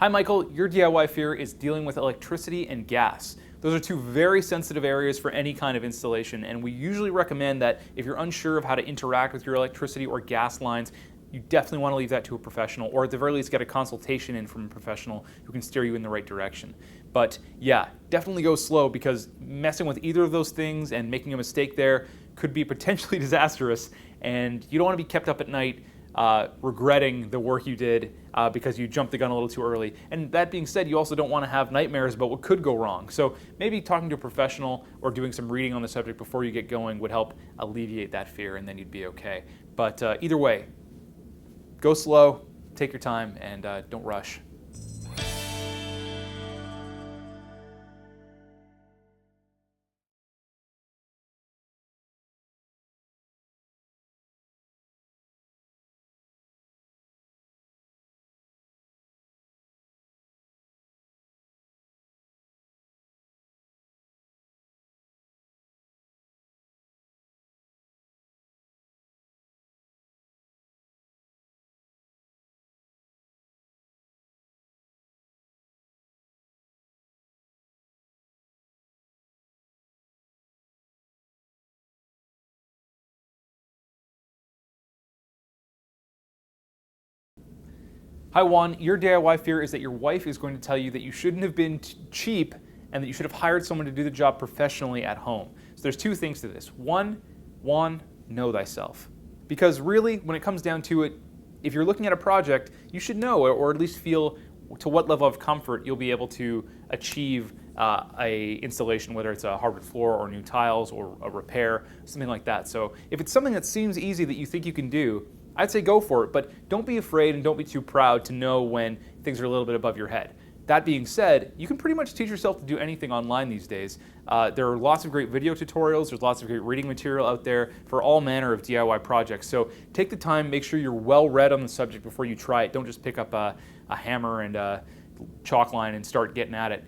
Hi Michael, your DIY fear is dealing with electricity and gas. Those are two very sensitive areas for any kind of installation, and we usually recommend that if you're unsure of how to interact with your electricity or gas lines, you definitely want to leave that to a professional, or at the very least get a consultation in from a professional who can steer you in the right direction. But yeah, definitely go slow, because messing with either of those things and making a mistake there could be potentially disastrous, and you don't want to be kept up at night regretting the work you did because you jumped the gun a little too early. And that being said, you also don't want to have nightmares about what could go wrong. So maybe talking to a professional or doing some reading on the subject before you get going would help alleviate that fear, and then you'd be okay. But either way, go slow, take your time, and don't rush. Hi Juan, your DIY fear is that your wife is going to tell you that you shouldn't have been cheap and that you should have hired someone to do the job professionally at home. So there's two things to this. One, Juan, know thyself. Because really, when it comes down to it, if you're looking at a project, you should know, or at least feel to what level of comfort you'll be able to achieve a installation, whether it's a hardwood floor or new tiles or a repair, something like that. So if it's something that seems easy that you think you can do, I'd say go for it, but don't be afraid and don't be too proud to know when things are a little bit above your head. That being said, you can pretty much teach yourself to do anything online these days. There are lots of great video tutorials, there's lots of great reading material out there for all manner of DIY projects. So take the time, make sure you're well read on the subject before you try it. Don't just pick up a hammer and a chalk line and start getting at it.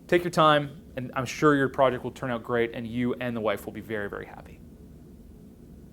Take your time, and I'm sure your project will turn out great, and you and the wife will be very, very happy.